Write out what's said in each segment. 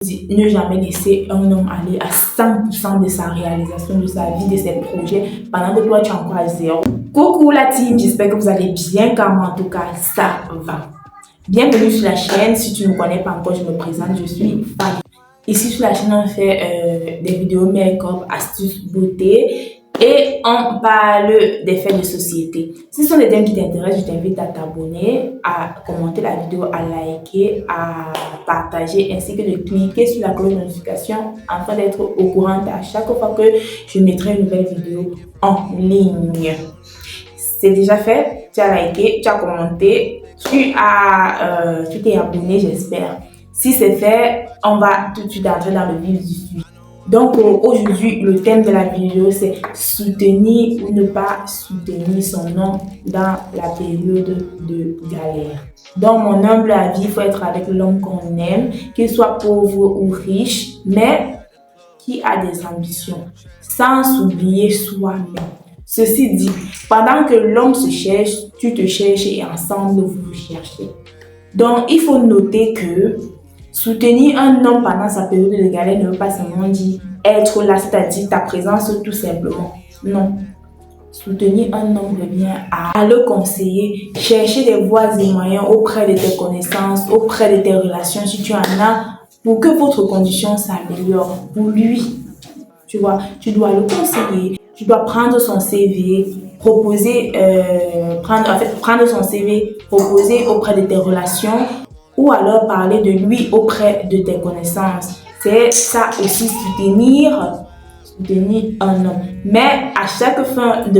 Ne jamais laisser un homme aller à 100% de sa réalisation, de sa vie, de ses projets, pendant que toi tu es encore à zéro. Coucou la team, j'espère que vous allez bien, car moi en tout cas ça va. Bienvenue sur la chaîne. Si tu ne me connais pas encore, je me présente, je suis Fanny. Ici sur la chaîne on fait des vidéos make-up, astuces, beauté, et on parle des faits de société. Si ce sont des thèmes qui t'intéressent, je t'invite à t'abonner, à commenter la vidéo, à liker, à partager, ainsi que de cliquer sur la cloche de notification afin d'être au courant à chaque fois que je mettrai une nouvelle vidéo en ligne. C'est déjà fait, tu as liké, tu as commenté, tu t'es abonné, j'espère. Si c'est fait, on va tout de suite entrer dans le vif du sujet. Donc aujourd'hui, le thème de la vidéo, c'est soutenir ou ne pas soutenir son homme dans la période de galère. Dans mon humble avis, il faut être avec l'homme qu'on aime, qu'il soit pauvre ou riche, mais qui a des ambitions, sans s'oublier soi-même. Ceci dit, pendant que l'homme se cherche, tu te cherches et ensemble vous vous cherchez. Donc il faut noter que soutenir un homme pendant sa période de galère ne veut pas seulement dire être là, c'est-à-dire ta présence tout simplement. Non. Soutenir un homme revient à le conseiller, chercher des voies et moyens auprès de tes connaissances, auprès de tes relations si tu en as, pour que votre condition s'améliore. Pour lui, tu vois, tu dois le conseiller, tu dois prendre son CV, prendre son CV, proposer auprès de tes relations, ou alors parler de lui auprès de tes connaissances. C'est ça aussi, soutenir un homme. Mais à chaque fois que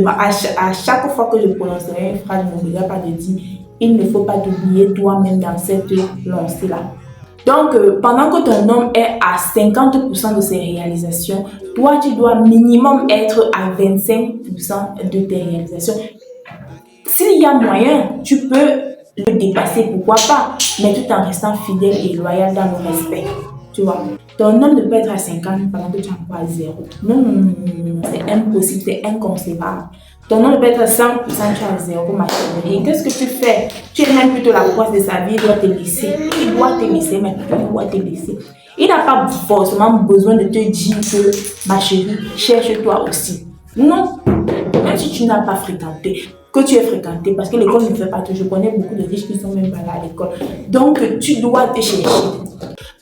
je prononcerai une phrase, je n'oublierai pas de dire, il ne faut pas t'oublier toi-même dans cette lancée-là. Donc, pendant que ton homme est à 50% de ses réalisations, toi, tu dois minimum être à 25% de tes réalisations. S'il y a moyen, tu peux le dépasser, pourquoi pas, mais tout en restant fidèle et loyal dans le respect. Tu vois, ton homme ne peut être à 50 pendant que tu es encore à 0. Non, c'est impossible, c'est inconcevable. Ton homme peut être à 100%, tu es à 0, ma chérie. Et qu'est-ce que tu fais? Tu es même plutôt la proie de sa vie, il doit te laisser. Il doit te laisser, mais il doit te laisser. Il n'a pas forcément besoin de te dire que, ma chérie, cherche-toi aussi. Non, même si tu n'as pas fréquenté, que tu es fréquenté, parce que l'école ne fait pas tout. Je connais beaucoup de riches qui ne sont même pas là à l'école. Donc, tu dois te chercher.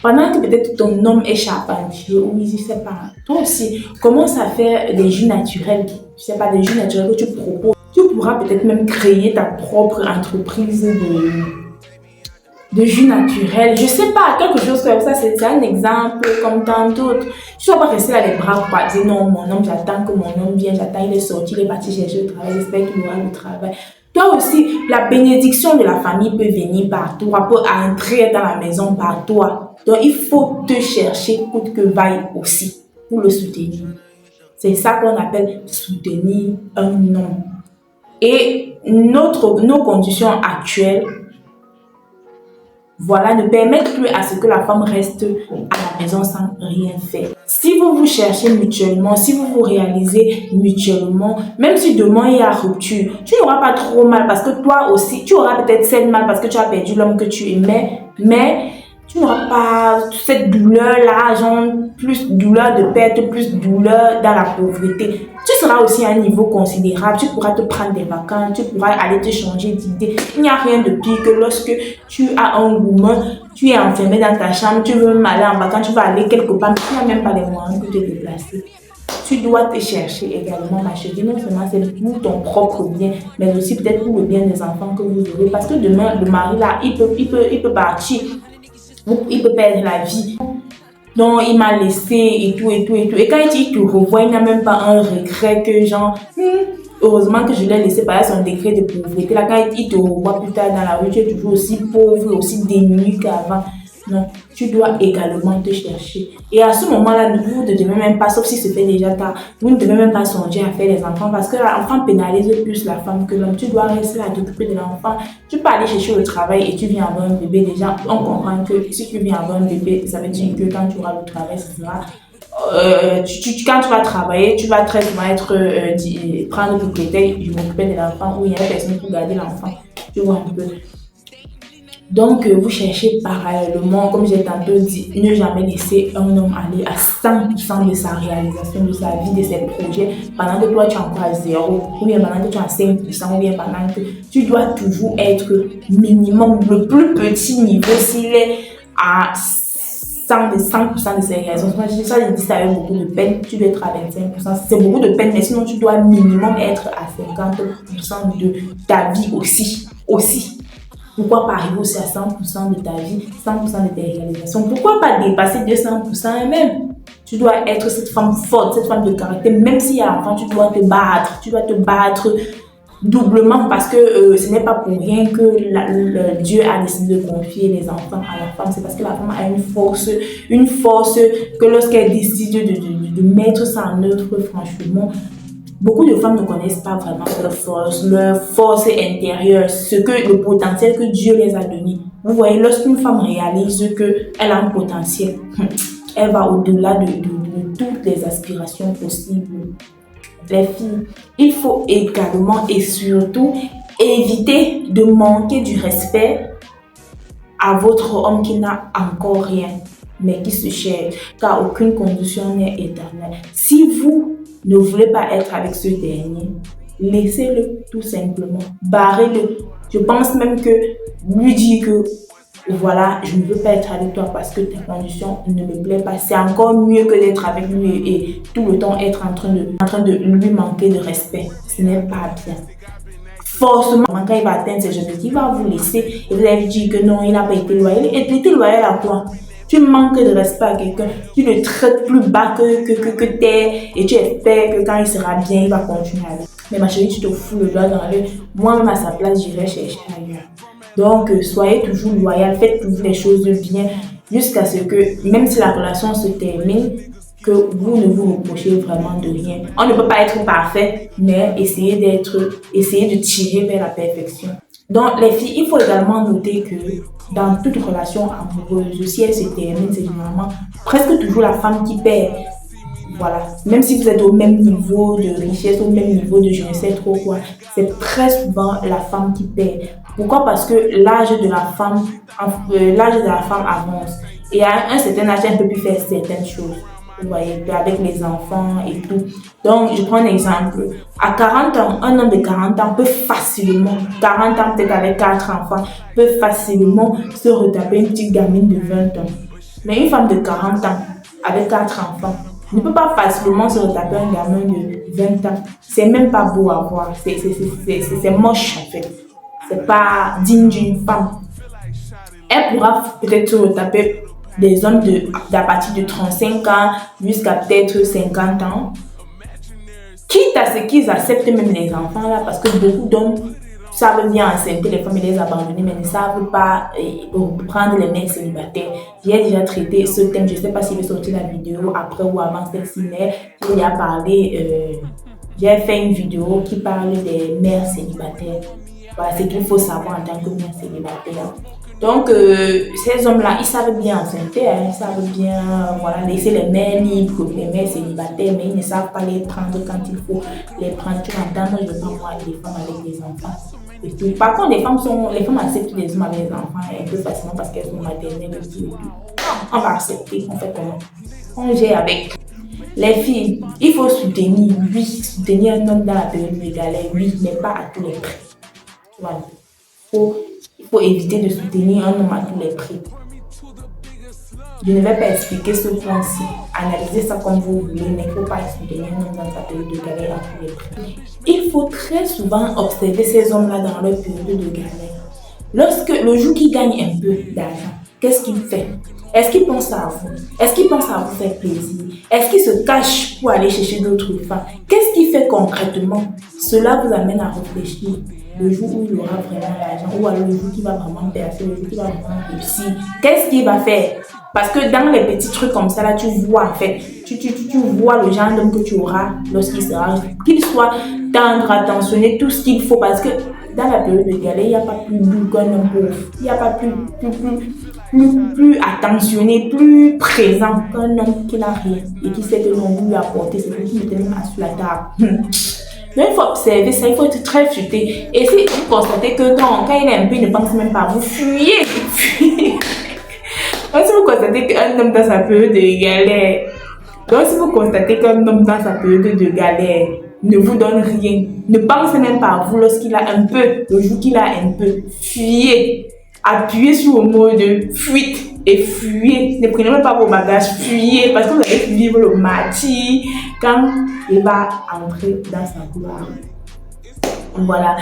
Pendant que peut-être ton homme est charpentier ou je ne sais pas, toi aussi, commence à faire des jus naturels. Je ne sais pas, des jus naturels que tu proposes. Tu pourras peut-être même créer ta propre entreprise de jus naturel. Je ne sais pas, quelque chose comme ça, c'est un exemple comme tant d'autres. Tu ne dois pas rester là les bras croisés. Non, mon homme, j'attends que mon homme vienne, j'attends, il est sorti, il est parti chercher le travail, j'espère qu'il aura le travail. Toi aussi, la bénédiction de la famille peut venir par toi, peut entrer dans la maison par toi. Donc, il faut te chercher coûte que vaille aussi pour le soutenir. C'est ça qu'on appelle soutenir un homme. Et nos conditions actuelles, voilà, ne permettent plus à ce que la femme reste à la maison sans rien faire. Si vous vous cherchez mutuellement, si vous vous réalisez mutuellement, même si demain il y a rupture, tu n'auras pas trop mal parce que toi aussi, tu auras peut-être cette mal parce que tu as perdu l'homme que tu aimais, mais tu n'auras pas cette douleur-là, genre plus douleur de perte, plus douleur dans la pauvreté. Tu seras aussi à un niveau considérable, tu pourras te prendre des vacances, tu pourras aller te changer d'idée. Il n'y a rien de pire que lorsque tu as un gourmand, tu es enfermé dans ta chambre, tu veux même aller en vacances, tu vas aller quelque part, mais tu n'as même pas les moyens de te déplacer. Tu dois te chercher également, ma chérie. Non seulement c'est pour ton propre bien, mais aussi peut-être pour le bien des enfants que vous aurez. Parce que demain, le mari là, il peut partir. Il peut perdre la vie. Donc, il m'a laissé et tout. Et quand il te revoit, il n'a même pas un regret que genre, heureusement que je l'ai laissé par son décret de pauvreté. Là, quand il te revoit plus tard dans la rue, tu es toujours aussi pauvre, aussi démuni qu'avant. Non, tu dois également te chercher. Et à ce moment-là, vous ne devez même pas, sauf si c'est fait déjà tard, vous ne devez même pas songer à faire des enfants parce que l'enfant pénalise plus la femme que l'homme. Tu dois rester là, t'occuper de l'enfant. Tu peux aller chercher le travail et tu viens avoir un bébé. Déjà, on comprend que si tu viens avoir un bébé, ça veut dire que quand tu auras le travail, ça sera quand tu vas travailler, tu vas très souvent prendre le propriétaire, je m'occupais de l'enfant ou il y a une personne pour garder l'enfant. Tu vois un peu. Donc, vous cherchez parallèlement, comme j'ai tantôt dit, ne jamais laisser un homme aller à 100% de sa réalisation, de sa vie, de ses projets, pendant que toi tu es encore à zéro, ou bien pendant que tu es à 5%, ou bien pendant que tu dois toujours être minimum, le plus petit niveau, s'il est à 100% de ses réalisations. Ça, je dis ça avec beaucoup de peine, tu dois être à 25%. C'est beaucoup de peine, mais sinon tu dois minimum être à 50% de ta vie aussi. Pourquoi pas arriver aussi à 100% de ta vie, 100% de tes réalisations? Pourquoi pas dépasser 200% et même? Tu dois être cette femme forte, cette femme de caractère. Même s'il y a l'enfant, tu dois te battre. Tu dois te battre doublement parce que ce n'est pas pour rien que Dieu a décidé de confier les enfants à la femme. C'est parce que la femme a une force que lorsqu'elle décide de mettre ça en œuvre, franchement, beaucoup de femmes ne connaissent pas vraiment leur force intérieure, le potentiel que Dieu les a donné. Vous voyez, lorsqu'une femme réalise qu'elle a un potentiel, elle va au-delà de toutes les aspirations possibles. Les filles, il faut également et surtout éviter de manquer du respect à votre homme qui n'a encore rien, mais qui se cherche, car aucune condition n'est éternelle. Si vous ne voulez pas être avec ce dernier, laissez-le tout simplement, barrez-le. Je pense même que lui dire que voilà, je ne veux pas être avec toi parce que tes conditions ne me plaisent pas, c'est encore mieux que d'être avec lui et tout le temps être en train de lui manquer de respect. Ce n'est pas bien. Forcément, quand il va atteindre ses objectifs, il va vous laisser et vous allez dire que non, il n'a pas été loyal. Et tu étais loyal à quoi? Tu manques de respect à quelqu'un, tu le traites plus bas que t'es et tu espères que quand il sera bien, il va continuer avec. Mais ma chérie, tu te fous le doigt dans l'œil. Moi-même à sa place, j'irai chercher ailleurs. Donc, soyez toujours loyal, faites toujours les choses bien jusqu'à ce que, même si la relation se termine, que vous ne vous reprochez vraiment de rien. On ne peut pas être parfait, mais essayez de tirer vers la perfection. Donc, les filles, il faut également noter que dans toute relation amoureuse, si elle se termine, c'est généralement presque toujours la femme qui perd. Voilà. Même si vous êtes au même niveau de richesse, au même niveau de je ne sais trop quoi, c'est très souvent la femme qui perd. Pourquoi? Parce que l'âge de la femme avance. Et à un certain âge, elle ne peut plus faire certaines choses. Vous voyez, avec les enfants et tout. Donc, je prends un exemple. À 40 ans, un homme de 40 ans peut facilement, 40 ans peut-être avec 4 enfants, peut facilement se retaper une petite gamine de 20 ans. Mais une femme de 40 ans avec 4 enfants ne peut pas facilement se retaper un gamin de 20 ans. C'est même pas beau à voir. C'est moche en fait. C'est pas digne d'une femme. Elle pourra peut-être se retaper des hommes d'à partir de 35 ans jusqu'à peut-être 50 ans. Quitte à ce qu'ils acceptent même les enfants là, parce que beaucoup d'hommes savent bien enceinter les femmes et les abandonner, mais ne savent pas prendre les mères célibataires. J'ai déjà traité ce thème, je ne sais pas s'il va sortir la vidéo après ou avant celle-ci, mais j'ai fait une vidéo qui parle des mères célibataires. Voilà ce qu'il faut savoir en tant que mère célibataire. Donc, ces hommes-là, ils savent bien enceinter, ils savent bien laisser les mères libres, les mères célibataires, mais ils ne savent pas les prendre quand il faut les prendre. Tu entends, moi, je ne veux pas voir des femmes avec des enfants. Et tout. Par contre, les femmes acceptent les hommes avec des enfants un peu facilement parce qu'elles sont maternelles et tout. On va accepter, on fait comment? On gère avec. Les filles, il faut soutenir un homme dans la période de galère, oui, mais pas à tous les prix. Voilà. Il faut éviter de soutenir un homme à tous les prix. Je ne vais pas expliquer ce point-ci. Analysez ça comme vous voulez, mais il ne faut pas soutenir un homme dans sa période de galère à tous les prix. Il faut très souvent observer ces hommes-là dans leur période de galère. Le jour qu'ils gagnent un peu d'argent, qu'est-ce qu'ils font? Est-ce qu'ils pensent à vous? Est-ce qu'ils pensent à vous faire plaisir? Est-ce qu'ils se cachent pour aller chercher d'autres femmes? Qu'est-ce qu'il fait concrètement? Cela vous amène à réfléchir. Le jour où il aura vraiment l'argent, ou alors le jour qui va vraiment percer, le jour qui va vraiment réussir, qu'est-ce qu'il va faire? Parce que dans les petits trucs comme ça, là, tu vois en fait, tu vois le genre d'homme que tu auras lorsqu'il sera, qu'il soit tendre, attentionné, tout ce qu'il faut, parce que dans la période de galère, il n'y a pas plus doux qu'un homme pauvre. Il n'y a pas plus attentionné, plus présent qu'un homme qui n'a rien et qui sait que l'on lui apporter, c'est lui qui mettait même sur la table. Donc, il faut observer ça, il faut être très futé. Et si vous constatez que quand il est un peu, il ne pense même pas, vous fuyez. Donc, si vous constatez qu'un homme dans sa période de galère, donc si vous constatez qu'un homme dans sa période de galère ne vous donne rien, ne pense même pas à vous lorsqu'il a un peu, le jour qu'il a un peu, fuyez. Appuyez sur le mot de fuite et fuyez. Ne prenez même pas vos bagages, fuyez parce que vous allez vivre le martyr quand il va entrer dans sa gloire. Voilà.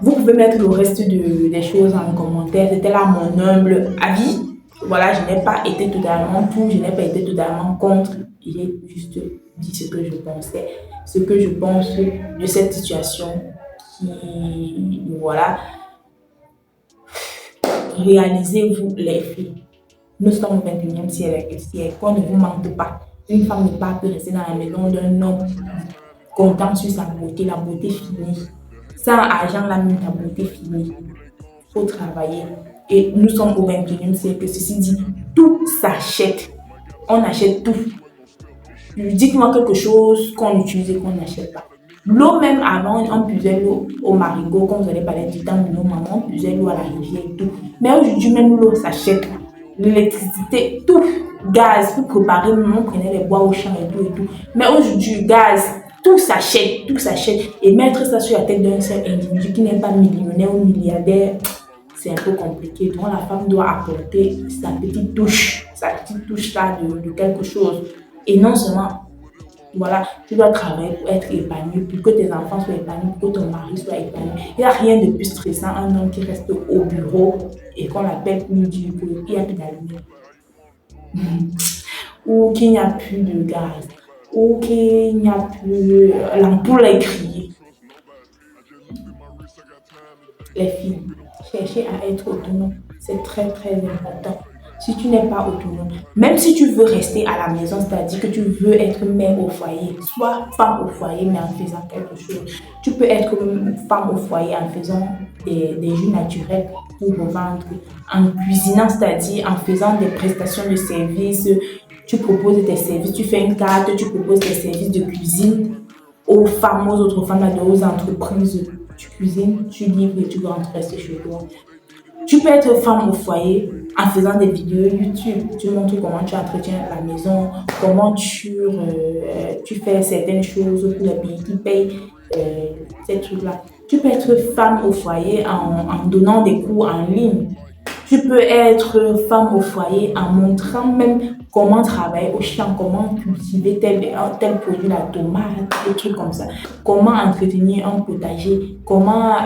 Vous pouvez mettre le reste des choses en commentaire. C'était là mon humble avis. Voilà, je n'ai pas été totalement pour, je n'ai pas été totalement contre. J'ai juste dit ce que je pensais, ce que je pense de cette situation qui, voilà. Réalisez-vous les filles. Nous sommes au 21e siècle, qu'on ne vous mente pas. Une femme ne peut pas rester dans la maison d'un homme comptant sur sa beauté, la beauté finie. Sans argent, la même ta beauté finie. Il faut travailler. Et nous sommes au 21e siècle. Ceci dit, tout s'achète. On achète tout. Dites-moi quelque chose qu'on utilise et qu'on n'achète pas. L'eau même avant, on puisait l'eau au marigot, comme vous allez parler du temps de nos mamans, on puisait l'eau à la rivière et tout. Mais aujourd'hui, même l'eau s'achète. L'électricité, tout. Gaz, pour préparer, on prenait les bois au champ et tout et tout. Mais aujourd'hui, gaz, tout s'achète, tout s'achète. Et mettre ça sur la tête d'un seul individu qui n'est pas millionnaire ou milliardaire, c'est un peu compliqué. Donc la femme doit apporter sa petite touche là de quelque chose. Et non seulement, voilà, tu dois travailler pour être épanoui, pour que tes enfants soient épanouis, pour que ton mari soit épanoui. Il n'y a rien de plus stressant, un homme qui reste au bureau et qu'on l'appelle pour lui dire qu'il n'y a plus d'allumette, ou qu'il n'y a plus de gaz, ou qu'il n'y a plus, l'ampoule est grillée. Les filles, cherchez à être autonome, c'est très très important. Si tu n'es pas autonome, même si tu veux rester à la maison, c'est-à-dire que tu veux être mère au foyer, sois femme au foyer mais en faisant quelque chose. Tu peux être femme au foyer en faisant des jus naturels pour revendre, en cuisinant, c'est-à-dire en faisant des prestations de services. Tu proposes tes services, tu fais une carte, tu proposes tes services de cuisine aux femmes, aux autres femmes, aux entreprises. Tu cuisines, tu livres et tu rentres rester chez toi. Tu peux être femme au foyer en faisant des vidéos YouTube. Tu montres comment tu entretiens la maison, comment tu fais certaines choses pour les pays qui payent ces trucs-là. Tu peux être femme au foyer en donnant des cours en ligne. Tu peux être femme au foyer en montrant même comment travailler au champ, comment cultiver tel produit, la tomate, des trucs comme ça. Comment entretenir un potager, comment...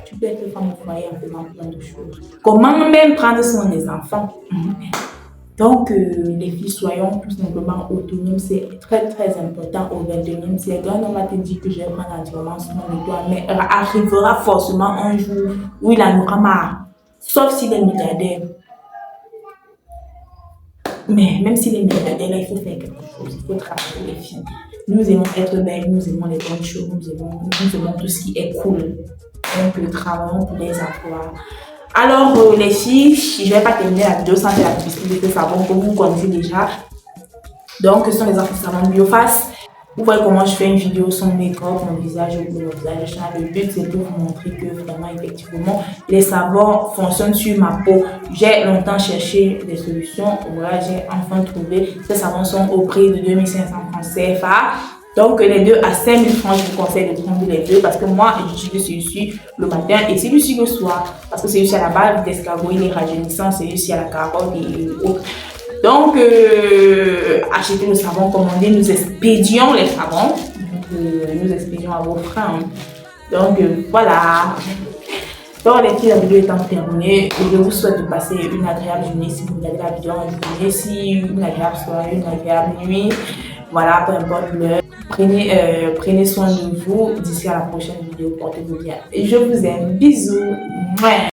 tu peux être femme au foyer en faisant plein de choses. Comment même prendre soin des enfants. Donc, les filles, soyons tout simplement autonomes. C'est très, très important au 21e siècle. Un homme va te dire que je vais prendre entièrement soin de toi, mais arrivera forcément un jour où il en aura marre. Sauf s'il est milliardaire. Mais même s'il est milliardaire, là, il faut faire quelque chose. Il faut travailler les filles. Nous aimons être belles, nous aimons les bonnes choses, nous aimons tout ce qui est cool. Donc, le travail pour les emplois. Alors, les filles, je ne vais pas terminer la vidéo sans faire la publicité de savon que vous connaissez déjà. Donc, ce sont les savons Bioface. Vous voyez comment je fais une vidéo sur mon make-up, mon visage, mon visage. Le but, c'est pour vous montrer que vraiment, effectivement, les savons fonctionnent sur ma peau. J'ai longtemps cherché des solutions. Voilà, j'ai enfin trouvé. Ces savons sont au prix de 2500 francs CFA. Donc, les deux à 5000 francs, je vous conseille de prendre les deux parce que moi, j'utilise celui-ci le matin et celui-ci le soir. Parce que celui-ci à la base d'escargot, il est rajeunissant, celui-ci à la carotte et autres. Donc, achetez le savon, commandez, nous expédions les savons. Nous expédions à vos freins. Donc, voilà. Donc, les filles, la vidéo étant terminée, je vous souhaite de passer une agréable journée si vous regardez la vidéo en journée, si une agréable soirée, une agréable nuit. Voilà, peu importe l'heure. Prenez soin de vous. D'ici à la prochaine vidéo, portez-vous bien. Et je vous aime. Bisous. Mouais.